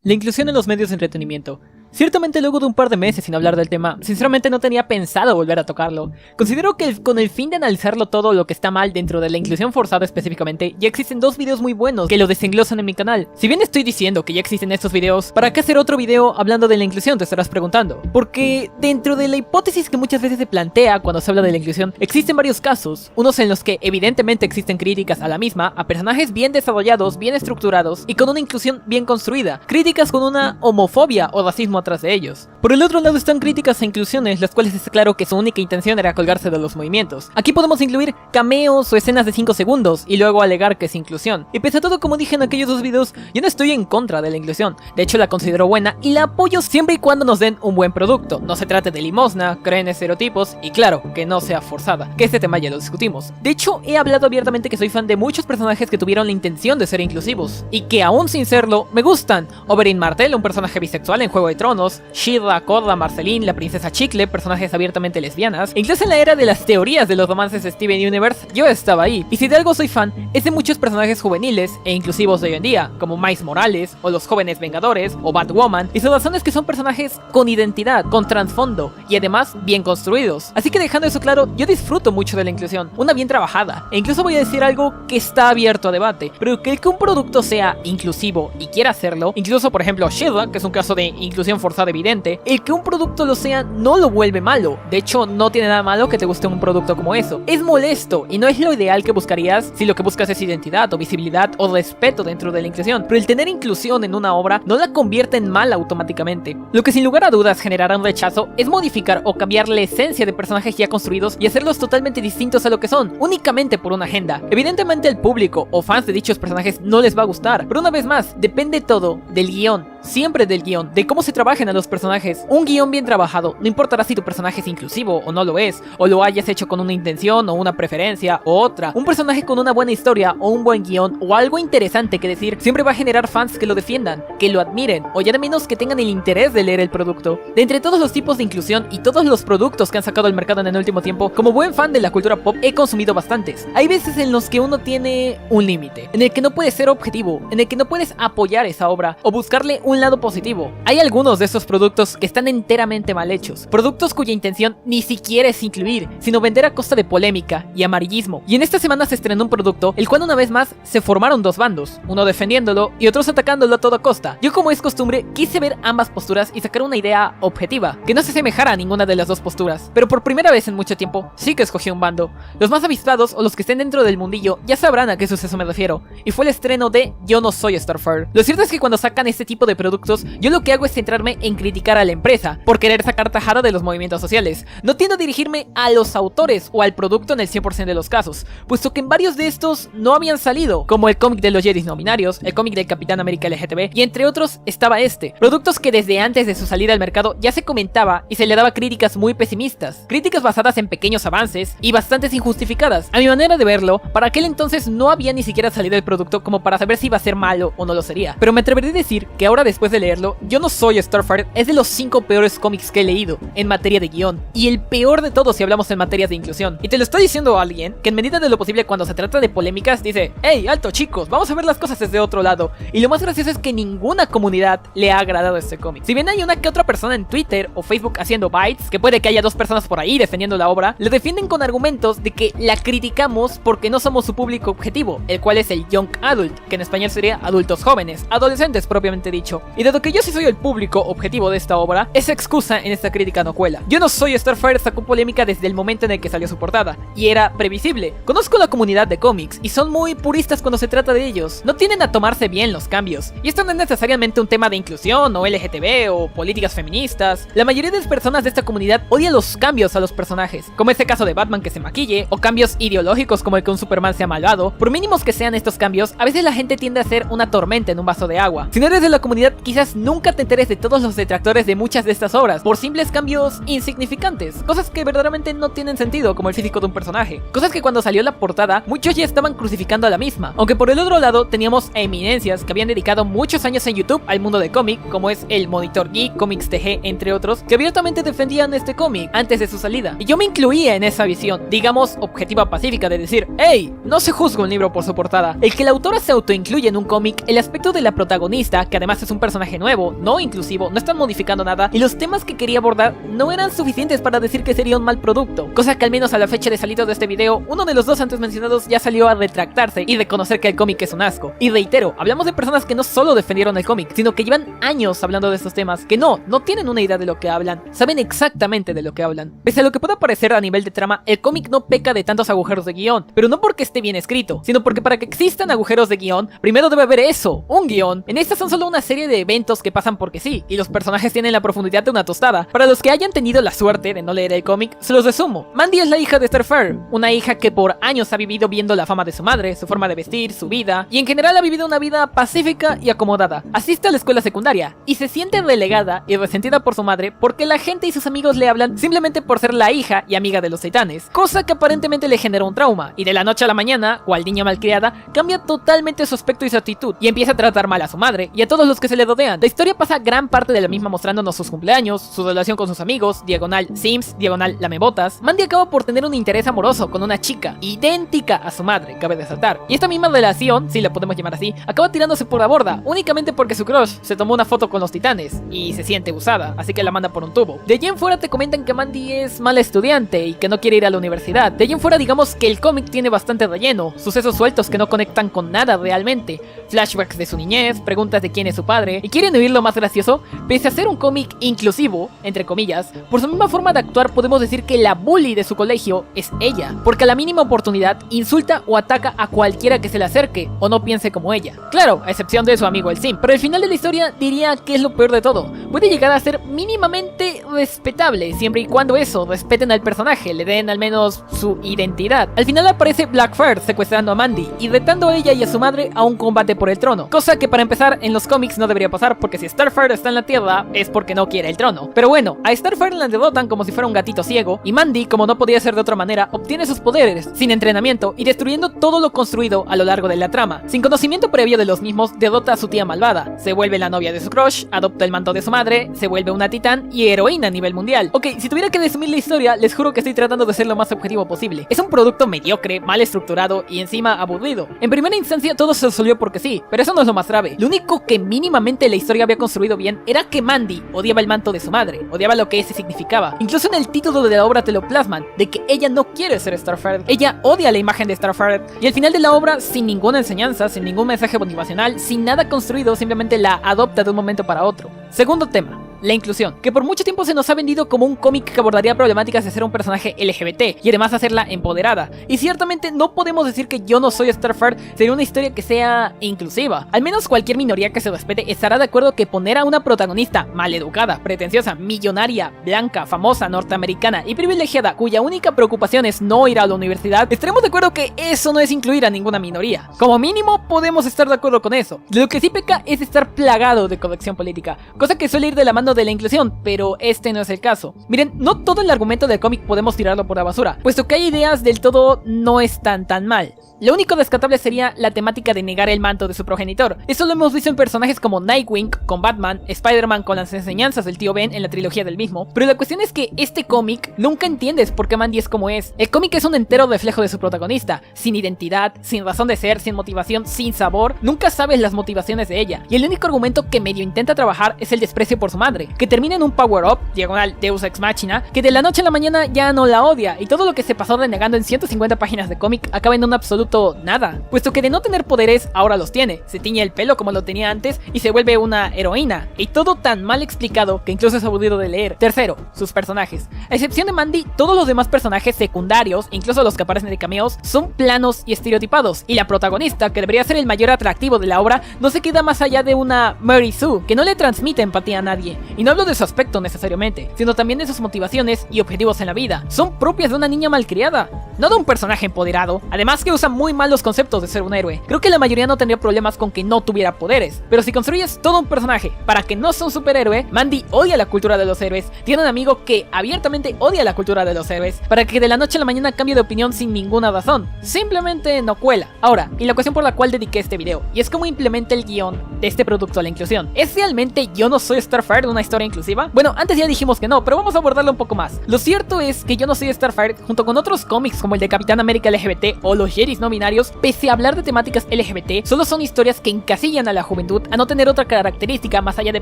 La inclusión en los medios de entretenimiento. Ciertamente luego de un par de meses sin hablar del tema, sinceramente no tenía pensado volver a tocarlo. Considero que con el fin de analizarlo todo lo que está mal dentro de la inclusión forzada específicamente, ya existen dos videos muy buenos que lo desenglosan en mi canal. Si bien estoy diciendo que ya existen estos videos, ¿para qué hacer otro video hablando de la inclusión? Te estarás preguntando. Porque dentro de la hipótesis que muchas veces se plantea cuando se habla de la inclusión, existen varios casos, unos en los que evidentemente existen críticas a la misma, a personajes bien desarrollados, bien estructurados y con una inclusión bien construida, críticas con una homofobia o racismo atrás de ellos. Por el otro lado están críticas a inclusiones, las cuales está claro que su única intención era colgarse de los movimientos. Aquí podemos incluir cameos o escenas de 5 segundos y luego alegar que es inclusión. Y pese a todo, como dije en aquellos dos videos, yo no estoy en contra de la inclusión. De hecho la considero buena y la apoyo siempre y cuando nos den un buen producto. No se trate de limosna, creen estereotipos y claro, que no sea forzada, que este tema ya lo discutimos. De hecho, he hablado abiertamente que soy fan de muchos personajes que tuvieron la intención de ser inclusivos y que aún sin serlo, me gustan. Oberyn Martell, un personaje bisexual en Juego de Tronos, Shira, Korra, Marceline, la princesa Chicle, personajes abiertamente lesbianas. E incluso en la era de las teorías de los romances de Steven Universe, yo estaba ahí. Y si de algo soy fan, es de muchos personajes juveniles e inclusivos de hoy en día, como Miles Morales, o los jóvenes Vengadores, o Batwoman, y sus razones que son personajes con identidad, con trasfondo, y además bien construidos. Así que dejando eso claro, yo disfruto mucho de la inclusión, una bien trabajada. E incluso voy a decir algo que está abierto a debate, pero que un producto sea inclusivo y quiera hacerlo, incluso por ejemplo Shira, que es un caso de inclusión forzada evidente, el que un producto lo sea no lo vuelve malo. De hecho, no tiene nada malo que te guste un producto como eso. Es molesto y no es lo ideal que buscarías si lo que buscas es identidad o visibilidad o respeto dentro de la inclusión, pero el tener inclusión en una obra no la convierte en mala automáticamente. Lo que sin lugar a dudas generará un rechazo es modificar o cambiar la esencia de personajes ya construidos y hacerlos totalmente distintos a lo que son, únicamente por una agenda. Evidentemente al público o fans de dichos personajes no les va a gustar, pero una vez más, depende todo del guión, siempre del guión, de cómo se trabajen a los personajes. Un guión bien trabajado, no importará si tu personaje es inclusivo o no lo es, o lo hayas hecho con una intención o una preferencia o otra. Un personaje con una buena historia o un buen guión o algo interesante que decir siempre va a generar fans que lo defiendan, que lo admiren o ya de menos que tengan el interés de leer el producto. De entre todos los tipos de inclusión y todos los productos que han sacado al mercado en el último tiempo, como buen fan de la cultura pop he consumido bastantes. Hay veces en los que uno tiene un límite, en el que no puedes ser objetivo, en el que no puedes apoyar esa obra o buscarle un lado positivo. Hay algunos de estos productos que están enteramente mal hechos, productos cuya intención ni siquiera es incluir, sino vender a costa de polémica y amarillismo. Y en esta semana se estrenó un producto, el cual una vez más se formaron dos bandos, uno defendiéndolo y otros atacándolo a toda costa. Yo, como es costumbre, quise ver ambas posturas y sacar una idea objetiva, que no se asemejara a ninguna de las dos posturas, pero por primera vez en mucho tiempo, sí que escogí un bando. Los más avistados o los que estén dentro del mundillo ya sabrán a qué suceso me refiero, y fue el estreno de Yo no soy Starfire. Lo cierto es que cuando sacan este tipo de productos, yo lo que hago es centrarme en criticar a la empresa, por querer sacar tajada de los movimientos sociales. No tiendo a dirigirme a los autores o al producto en el 100% de los casos, puesto que en varios de estos no habían salido, como el cómic de los Jedis no binarios, el cómic del Capitán América LGTB, y entre otros estaba este. Productos que desde antes de su salida al mercado ya se comentaba y se le daba críticas muy pesimistas, críticas basadas en pequeños avances y bastantes injustificadas. A mi manera de verlo, para aquel entonces no había ni siquiera salido el producto como para saber si iba a ser malo o no lo sería, pero me atrevería a decir que ahora, después de leerlo, Yo no soy Starfire es de los 5 peores cómics que he leído en materia de guión, y el peor de todos si hablamos en materias de inclusión. Y te lo está diciendo alguien que en medida de lo posible cuando se trata de polémicas dice: hey, alto chicos, vamos a ver las cosas desde otro lado. Y lo más gracioso es que ninguna comunidad le ha agradado este cómic. Si bien hay una que otra persona en Twitter o Facebook haciendo bytes, que puede que haya 2 personas por ahí defendiendo la obra, lo defienden con argumentos de que la criticamos porque no somos su público objetivo, el cual es el Young Adult, que en español sería adultos jóvenes, adolescentes propiamente dicho. Y dado que yo sí soy el público objetivo de esta obra, esa excusa en esta crítica no cuela. Yo no soy Starfire sacó polémica desde el momento en el que salió su portada, y era previsible. Conozco la comunidad de cómics y son muy puristas cuando se trata de ellos, no tienden a tomarse bien los cambios, y esto no es necesariamente un tema de inclusión o LGTB o políticas feministas. La mayoría de las personas de esta comunidad odia los cambios a los personajes, como este caso de Batman que se maquille, o cambios ideológicos como el que un Superman sea malvado. Por mínimos que sean estos cambios, a veces la gente tiende a ser una tormenta en un vaso de agua. Si no eres de la comunidad, quizás nunca te enteres de todo todos los detractores de muchas de estas obras por simples cambios insignificantes, cosas que verdaderamente no tienen sentido, como el físico de un personaje, cosas que cuando salió la portada muchos ya estaban crucificando a la misma, aunque por el otro lado teníamos a eminencias que habían dedicado muchos años en YouTube al mundo de cómic, como es el Monitor Geek, Comics TG, entre otros, que abiertamente defendían este cómic antes de su salida, y yo me incluía en esa visión, digamos objetiva pacífica de decir, hey, no se juzga un libro por su portada. El que la autora se autoincluye en un cómic, el aspecto de la protagonista, que además es un personaje nuevo, no inclusivo, no están modificando nada, y los temas que quería abordar no eran suficientes para decir que sería un mal producto, cosa que al menos a la fecha de salida de este video, uno de los dos antes mencionados ya salió a retractarse y reconocer que el cómic es un asco. Y reitero, hablamos de personas que no solo defendieron el cómic, sino que llevan años hablando de estos temas, que no tienen una idea de lo que hablan, saben exactamente de lo que hablan. Pese a lo que pueda parecer a nivel de trama, el cómic no peca de tantos agujeros de guión, pero no porque esté bien escrito, sino porque para que existan agujeros de guión, primero debe haber eso, un guión. En estas son solo una serie de eventos que pasan porque sí, y los personajes tienen la profundidad de una tostada. Para los que hayan tenido la suerte de no leer el cómic, se los resumo. Mandy es la hija de Starfire, una hija que por años ha vivido viendo la fama de su madre, su forma de vestir, su vida, y en general ha vivido una vida pacífica y acomodada. Asiste a la escuela secundaria, y se siente relegada y resentida por su madre porque la gente y sus amigos le hablan simplemente por ser la hija y amiga de los titanes, cosa que aparentemente le genera un trauma, y de la noche a la mañana, cual niña malcriada, cambia totalmente su aspecto y su actitud, y empieza a tratar mal a su madre y a todos los que se le rodean. La historia pasa gran parte de la misma mostrándonos sus cumpleaños, su relación con sus amigos, diagonal Sims, diagonal lamebotas. Mandy acaba por tener un interés amoroso con una chica idéntica a su madre, cabe resaltar, y esta misma relación, si la podemos llamar así, acaba tirándose por la borda, únicamente porque su crush se tomó una foto con los titanes y se siente usada, así que la manda por un tubo. De allí en fuera te comentan que Mandy es mala estudiante y que no quiere ir a la universidad. De allí en fuera digamos que el cómic tiene bastante relleno, sucesos sueltos que no conectan con nada realmente, flashbacks de su niñez, preguntas de quién es su padre, y quieren oír lo más gracioso, pese a ser un cómic inclusivo, entre comillas, por su misma forma de actuar podemos decir que la bully de su colegio es ella, porque a la mínima oportunidad insulta o ataca a cualquiera que se le acerque o no piense como ella. Claro, a excepción de su amigo el Sim, pero al final de la historia diría que es lo peor de todo, puede llegar a ser mínimamente respetable, siempre y cuando eso, respeten al personaje, le den al menos su identidad. Al final aparece Blackfire secuestrando a Mandy y retando a ella y a su madre a un combate por el trono, cosa que para empezar en los cómics no debería pasar, porque si Starfire está en la Tierra es porque no quiere el trono. Pero bueno, a Starfire la derrotan como si fuera un gatito ciego, y Mandy, como no podía ser de otra manera, obtiene sus poderes, sin entrenamiento y destruyendo todo lo construido a lo largo de la trama. Sin conocimiento previo de los mismos, derrota a su tía malvada, se vuelve la novia de su crush, adopta el manto de su madre, se vuelve una titán y heroína a nivel mundial. Ok, si tuviera que resumir la historia, les juro que estoy tratando de ser lo más objetivo posible. Es un producto mediocre, mal estructurado y encima aburrido. En primera instancia todo se resolvió porque sí, pero eso no es lo más grave. Lo único que mínimamente la historia había construido bien era que Mandy odiaba el manto de su madre, odiaba lo que ese significaba. Incluso en el título de la obra te lo plasman, de que ella no quiere ser Starfire, ella odia la imagen de Starfire, y al final de la obra, sin ninguna enseñanza, sin ningún mensaje motivacional, sin nada construido, simplemente la adopta de un momento para otro. Segundo tema, la inclusión, que por mucho tiempo se nos ha vendido como un cómic que abordaría problemáticas de ser un personaje LGBT y además hacerla empoderada, y ciertamente no podemos decir que Yo no soy Starfire sería una historia que sea inclusiva. Al menos cualquier minoría que se respete estará de acuerdo que poner a una protagonista maleducada, pretenciosa, millonaria, blanca, famosa, norteamericana y privilegiada, cuya única preocupación es no ir a la universidad, estaremos de acuerdo que eso no es incluir a ninguna minoría. Como mínimo podemos estar de acuerdo con eso. Lo que sí peca es estar plagado de corrección política, cosa que suele ir de la mano de la inclusión, pero este no es el caso. Miren, no todo el argumento del cómic podemos tirarlo por la basura, puesto que hay ideas del todo no están tan mal. Lo único rescatable sería la temática de negar el manto de su progenitor. Eso lo hemos visto en personajes como Nightwing con Batman, Spider-Man con las enseñanzas del tío Ben en la trilogía del mismo, pero la cuestión es que este cómic nunca entiendes por qué Mandy es como es. El cómic es un entero reflejo de su protagonista, sin identidad, sin razón de ser, sin motivación, sin sabor, nunca sabes las motivaciones de ella, y el único argumento que medio intenta trabajar es el desprecio por su madre, que termina en un power-up, diagonal Deus Ex Machina, que de la noche a la mañana ya no la odia, y todo lo que se pasó renegando en 150 páginas de cómic acaba en un absoluto nada, puesto que de no tener poderes ahora los tiene, se tiñe el pelo como lo tenía antes y se vuelve una heroína, y todo tan mal explicado que incluso es aburrido de leer. Tercero, sus personajes. A excepción de Mandy, todos los demás personajes secundarios, incluso los que aparecen de cameos, son planos y estereotipados, y la protagonista, que debería ser el mayor atractivo de la obra, no se queda más allá de una Mary Sue, que no le transmite empatía a nadie. Y no hablo de su aspecto necesariamente, sino también de sus motivaciones y objetivos en la vida. Son propias de una niña malcriada, no de un personaje empoderado. Además que usa muy mal los conceptos de ser un héroe. Creo que la mayoría no tendría problemas con que no tuviera poderes, pero si construyes todo un personaje para que no sea un superhéroe, Mandy odia la cultura de los héroes, tiene un amigo que abiertamente odia la cultura de los héroes, para que de la noche a la mañana cambie de opinión sin ninguna razón. Simplemente no cuela. Ahora, y la cuestión por la cual dediqué este video, y es cómo implementa el guión de este producto a la inclusión. ¿Es realmente Yo no soy Starfire una historia inclusiva? Bueno, antes ya dijimos que no, pero vamos a abordarlo un poco más. Lo cierto es que Yo no soy Starfire, junto con otros cómics como el de Capitán América LGBT o los Jerrys no binarios, pese a hablar de temáticas LGBT, solo son historias que encasillan a la juventud a no tener otra característica más allá de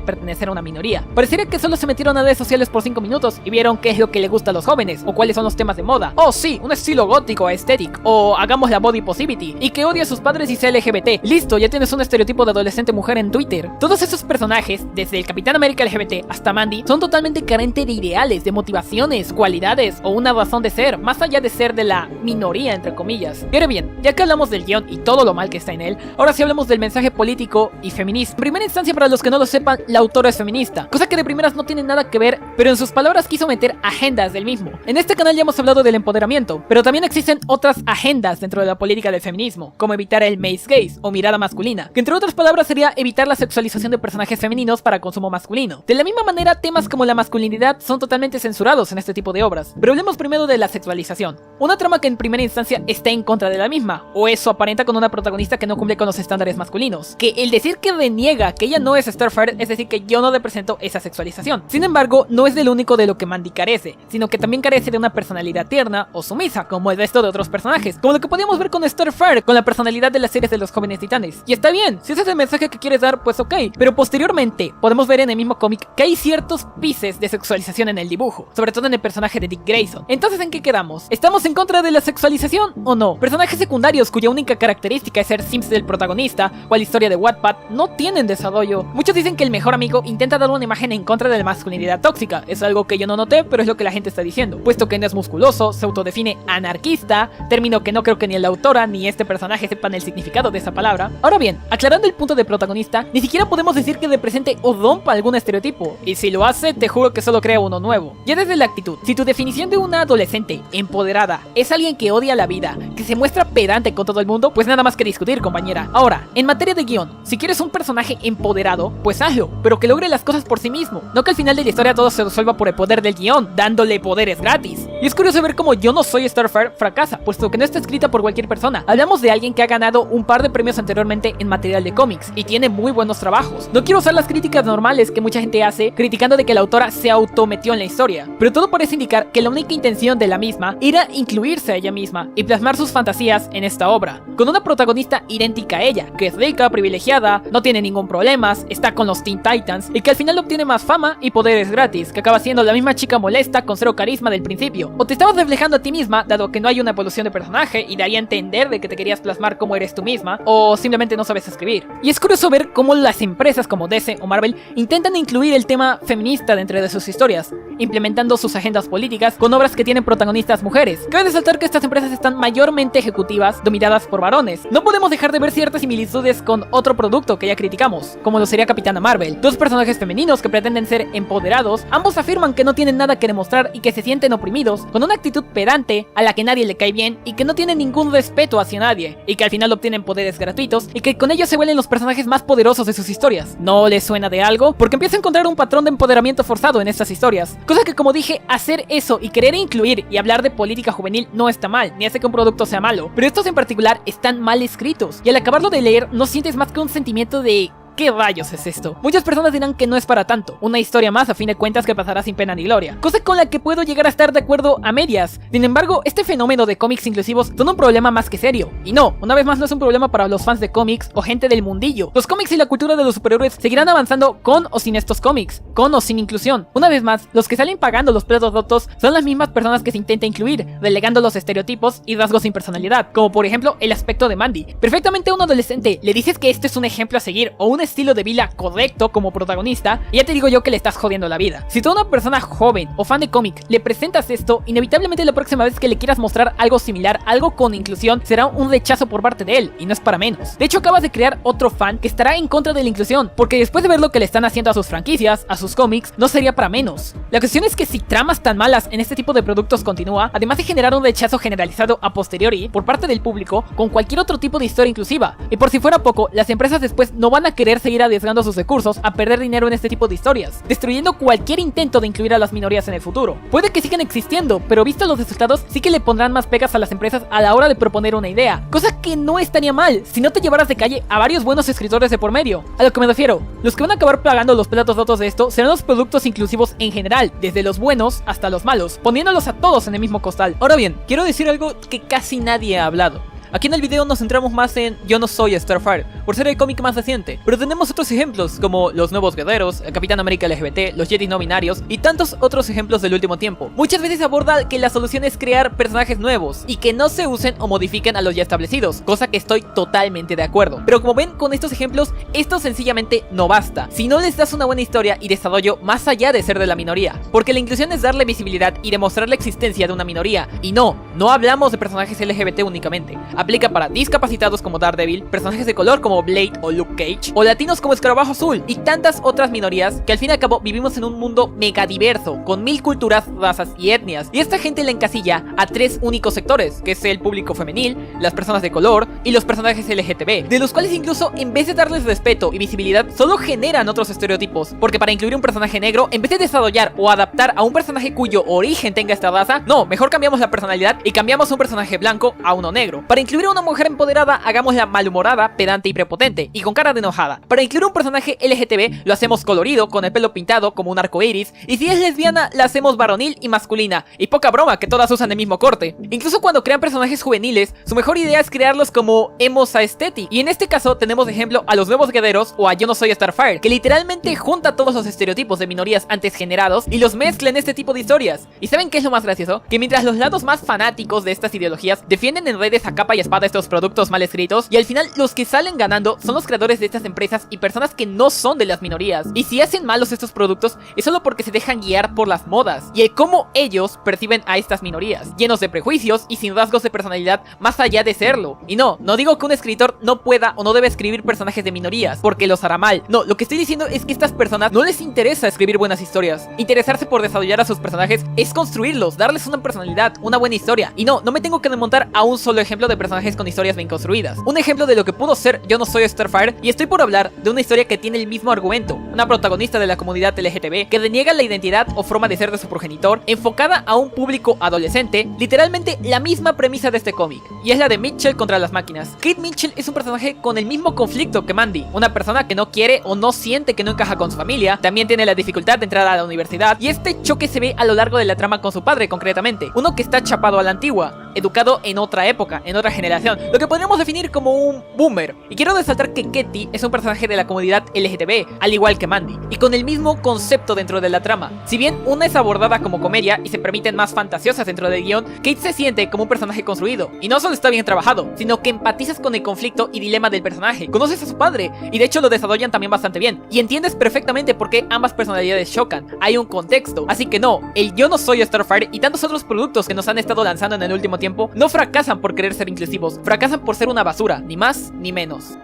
pertenecer a una minoría. Parecería que solo se metieron a redes sociales por 5 minutos y vieron qué es lo que le gusta a los jóvenes, o cuáles son los temas de moda. Oh sí, un estilo gótico aesthetic, o hagamos la body positivity, y que odia a sus padres y sea LGBT. Listo, ya tienes un estereotipo de adolescente mujer en Twitter. Todos esos personajes, desde el Capitán América LGBT hasta Mandy, son totalmente carentes de ideales, de motivaciones, cualidades o una razón de ser, más allá de ser de la minoría entre comillas. Y ahora bien, ya que hablamos del guión y todo lo mal que está en él, ahora sí hablamos del mensaje político y feminista. En primera instancia, para los que no lo sepan, la autora es feminista, cosa que de primeras no tiene nada que ver, pero en sus palabras quiso meter agendas del mismo. En este canal ya hemos hablado del empoderamiento, pero también existen otras agendas dentro de la política del feminismo, como evitar el male gaze o mirada masculina, que entre otras palabras sería evitar la sexualización de personajes femeninos para consumo masculino. De la misma manera, temas como la masculinidad son totalmente censurados en este tipo de obras, pero hablemos primero de la sexualización, una trama que en primera instancia está en contra de la misma, o eso aparenta con una protagonista que no cumple con los estándares masculinos, que el decir que reniega que ella no es Starfire es decir que yo no represento esa sexualización. Sin embargo, no es del único de lo que Mandy carece, sino que también carece de una personalidad tierna o sumisa, como el resto de otros personajes, como lo que podíamos ver con Starfire, con la personalidad de las series de los jóvenes titanes. Y está bien, si ese es el mensaje que quieres dar, pues ok, pero posteriormente podemos ver en el mismo cómic que hay ciertos pises de sexualización en el dibujo, sobre todo en el personaje de Dick Grayson. Entonces, ¿en qué quedamos? ¿Estamos en contra de la sexualización o no? Personajes secundarios cuya única característica es ser sims del protagonista o la historia de Wattpad no tienen desarrollo. Muchos dicen que el mejor amigo intenta dar una imagen en contra de la masculinidad tóxica. Es algo que yo no noté, pero es lo que la gente está diciendo, puesto que no es musculoso, se autodefine anarquista, término que no creo que ni la autora ni este personaje sepan el significado de esa palabra. Ahora bien, aclarando el punto de protagonista, ni siquiera podemos decir que represente o rompa algún estereotipo, y si lo hace, te juro que solo crea uno nuevo. Ya desde la actitud, si tu definición de una adolescente empoderada es alguien que odia la vida, que se muestra pedante con todo el mundo, pues nada más que discutir, compañera. Ahora, en materia de guión, si quieres un personaje empoderado, pues hazlo, pero que logre las cosas por sí mismo, no que al final de la historia todo se resuelva por el poder del guión, dándole poderes gratis. Y es curioso ver cómo Yo no soy Starfire fracasa, puesto que no está escrita por cualquier persona. Hablamos de alguien que ha ganado un par de premios anteriormente en material de cómics, y tiene muy buenos trabajos. No quiero usar las críticas normales que mucha gente hace, criticando de que la autora se autometió en la historia, pero todo parece indicar que la única intención de la misma era incluirse a ella misma y plasmar sus fantasías en esta obra, con una protagonista idéntica a ella, que es rica, privilegiada, no tiene ningún problema, está con los Teen Titans, y que al final obtiene más fama y poderes gratis, que acaba siendo la misma chica molesta con cero carisma del principio. O te estabas reflejando a ti misma, dado que no hay una evolución de personaje y daría a entender de que te querías plasmar como eres tú misma, o simplemente no sabes escribir. Y es curioso ver cómo las empresas como DC o Marvel intentan incluir el tema feminista dentro de sus historias, implementando sus agendas políticas con obras que tienen protagonistas mujeres. Cabe resaltar que estas empresas están mayormente ejecutivas, dominadas por varones. No podemos dejar de ver ciertas similitudes con otro producto que ya criticamos, como lo sería Capitana Marvel. Dos personajes femeninos que pretenden ser empoderados, ambos afirman que no tienen nada que demostrar y que se sienten oprimidos, con una actitud pedante a la que nadie le cae bien y que no tienen ningún respeto hacia nadie, y que al final obtienen poderes gratuitos y que con ellos se vuelven los personajes más poderosos de sus historias. ¿No les suena de algo? Porque empiezo a encontrar un patrón de empoderamiento forzado en estas historias, cosa que, como dije, hacer eso y querer incluir y hablar de política juvenil no está mal, ni hace que un producto sea malo, pero estos en particular están mal escritos, y al acabarlo de leer no sientes más que un sentimiento de ¿qué rayos es esto? Muchas personas dirán que no es para tanto, una historia más a fin de cuentas que pasará sin pena ni gloria, cosa con la que puedo llegar a estar de acuerdo a medias. Sin embargo, este fenómeno de cómics inclusivos son un problema más que serio, y no, una vez más no es un problema para los fans de cómics o gente del mundillo. Los cómics y la cultura de los superhéroes seguirán avanzando con o sin estos cómics, con o sin inclusión. Una vez más, los que salen pagando los platos rotos son las mismas personas que se intenta incluir, relegando los estereotipos y rasgos sin personalidad, como por ejemplo el aspecto de Mandy. Perfectamente a un adolescente le dices que este es un ejemplo a seguir o un estilo de vida correcto como protagonista, y ya te digo yo que le estás jodiendo la vida. Si tú a una persona joven o fan de cómic le presentas esto, inevitablemente la próxima vez que le quieras mostrar algo similar, algo con inclusión, será un rechazo por parte de él, y no es para menos. De hecho, acabas de crear otro fan que estará en contra de la inclusión, porque después de ver lo que le están haciendo a sus franquicias, a sus sus cómics no sería para menos. La cuestión es que si tramas tan malas en este tipo de productos continúa, además de generar un rechazo generalizado a posteriori por parte del público con cualquier otro tipo de historia inclusiva, y por si fuera poco, las empresas después no van a querer seguir arriesgando sus recursos a perder dinero en este tipo de historias, destruyendo cualquier intento de incluir a las minorías en el futuro. Puede que sigan existiendo, pero visto los resultados, sí que le pondrán más pegas a las empresas a la hora de proponer una idea, cosa que no estaría mal si no te llevaras de calle a varios buenos escritores de por medio. A lo que me refiero, los que van a acabar pagando los platos rotos de esto serán los productos inclusivos en general, desde los buenos hasta los malos, poniéndolos a todos en el mismo costal. Ahora bien, quiero decir algo que casi nadie ha hablado. Aquí en el video nos centramos más en Yo no soy Starfire, por ser el cómic más reciente, pero tenemos otros ejemplos como los nuevos guerreros, el Capitán América LGBT, los Jedi no binarios y tantos otros ejemplos del último tiempo. Muchas veces aborda que la solución es crear personajes nuevos y que no se usen o modifiquen a los ya establecidos, cosa que estoy totalmente de acuerdo. Pero como ven con estos ejemplos, esto sencillamente no basta, si no les das una buena historia y desarrollo más allá de ser de la minoría, porque la inclusión es darle visibilidad y demostrar la existencia de una minoría, y no hablamos de personajes LGBT únicamente. Aplica para discapacitados como Daredevil, personajes de color como Blade o Luke Cage, o latinos como Escarabajo Azul, y tantas otras minorías que al fin y al cabo vivimos en un mundo mega diverso, con 1000 culturas, razas y etnias, y esta gente la encasilla a 3 únicos sectores, que es el público femenil, las personas de color y los personajes LGTB, de los cuales incluso en vez de darles respeto y visibilidad, solo generan otros estereotipos, porque para incluir un personaje negro, en vez de desarrollar o adaptar a un personaje cuyo origen tenga esta raza, no, mejor cambiamos la personalidad y cambiamos un personaje blanco a uno negro. Para incluir a una mujer empoderada, hagámosla malhumorada, pedante y prepotente, y con cara de enojada. Para incluir un personaje LGTB, lo hacemos colorido, con el pelo pintado como un arco iris, y si es lesbiana, la hacemos varonil y masculina, y poca broma que todas usan el mismo corte. Incluso cuando crean personajes juveniles, su mejor idea es crearlos como emos aesthetic, y en este caso tenemos de ejemplo a los nuevos guerreros o a Yo no soy Starfire, que literalmente junta todos los estereotipos de minorías antes generados y los mezcla en este tipo de historias. ¿Y saben qué es lo más gracioso? Que mientras los lados más fanáticos de estas ideologías defienden en redes a capa y espada estos productos mal escritos, y al final los que salen ganando son los creadores de estas empresas y personas que no son de las minorías. Y si hacen malos estos productos es solo porque se dejan guiar por las modas y el cómo ellos perciben a estas minorías, llenos de prejuicios y sin rasgos de personalidad más allá de serlo. Y no digo que un escritor no pueda o no debe escribir personajes de minorías porque los hará mal. No, lo que estoy diciendo es que a estas personas no les interesa escribir buenas historias. Interesarse por desarrollar a sus personajes es construirlos, darles una personalidad, una buena historia. Y no me tengo que remontar a un solo ejemplo de personajes con historias bien construidas. Un ejemplo de lo que pudo ser Yo no soy Starfire, y estoy por hablar de una historia que tiene el mismo argumento, una protagonista de la comunidad LGTB que deniega la identidad o forma de ser de su progenitor, enfocada a un público adolescente, literalmente la misma premisa de este cómic, y es la de Mitchell contra las máquinas. Kate Mitchell es un personaje con el mismo conflicto que Mandy, una persona que no quiere o no siente que no encaja con su familia, también tiene la dificultad de entrar a la universidad, y este choque se ve a lo largo de la trama con su padre concretamente, uno que está chapado a la antigua, educado en otra época, en otra generación, lo que podríamos definir como un boomer. Y quiero resaltar que Katie es un personaje de la comunidad LGTB, al igual que Mandy, y con el mismo concepto dentro de la trama. Si bien una es abordada como comedia y se permiten más fantasiosas dentro del guión, Kate se siente como un personaje construido, y no solo está bien trabajado, sino que empatizas con el conflicto y dilema del personaje, conoces a su padre, y de hecho lo desarrollan también bastante bien, y entiendes perfectamente por qué ambas personalidades chocan, hay un contexto, así que no, el Yo no soy Starfire y tantos otros productos que nos han estado lanzando en el último tiempo, no fracasan por querer ser inclusivos, fracasan por ser una basura, ni más ni menos.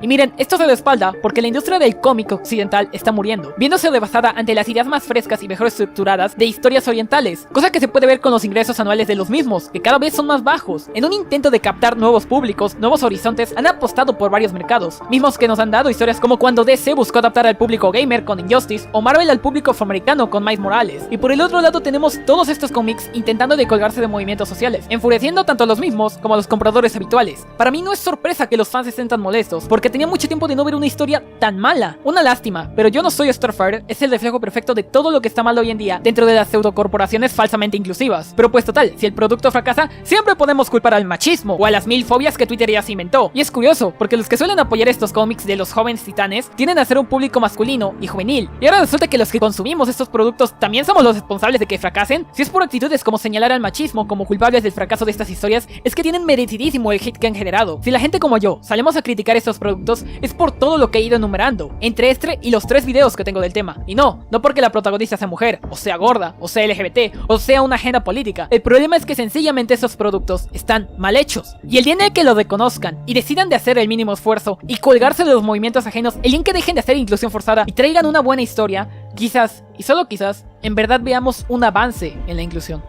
Y miren, esto se lo espalda porque la industria del cómic occidental está muriendo, viéndose devastada ante las ideas más frescas y mejor estructuradas de historias orientales, cosa que se puede ver con los ingresos anuales de los mismos, que cada vez son más bajos. En un intento de captar nuevos públicos, nuevos horizontes, han apostado por varios mercados, mismos que nos han dado historias como cuando DC buscó adaptar al público gamer con Injustice, o Marvel al público afroamericano con Miles Morales. Y por el otro lado tenemos todos estos cómics intentando de colgarse de movimientos sociales, enfureciendo tanto a los mismos como a los compradores habituales. Para mí no es sorpresa que los fans estén tan molestos, porque tenía mucho tiempo de no ver una historia tan mala. Una lástima, pero Yo no soy Starfire es el reflejo perfecto de todo lo que está mal hoy en día dentro de las pseudocorporaciones falsamente inclusivas. Pero pues total, si el producto fracasa, siempre podemos culpar al machismo o a las 1000 fobias que Twitter ya se inventó. Y es curioso, porque los que suelen apoyar estos cómics de los jóvenes titanes tienden a ser un público masculino y juvenil. Y ahora resulta que los que consumimos estos productos también somos los responsables de que fracasen. Si es por actitudes como señalar al machismo como culpables del fracaso de estas historias, es que tienen merecidísimo el hit que han generado. Si la gente como yo salimos a criticar estos productos, es por todo lo que he ido enumerando, entre este y los 3 videos que tengo del tema. Y no porque la protagonista sea mujer, o sea gorda, o sea LGBT, o sea una agenda política. El problema es que sencillamente estos productos están mal hechos. Y el día en el que lo reconozcan y decidan de hacer el mínimo esfuerzo y colgarse de los movimientos ajenos, el día en que dejen de hacer inclusión forzada y traigan una buena historia, quizás, y solo quizás, en verdad veamos un avance en la inclusión.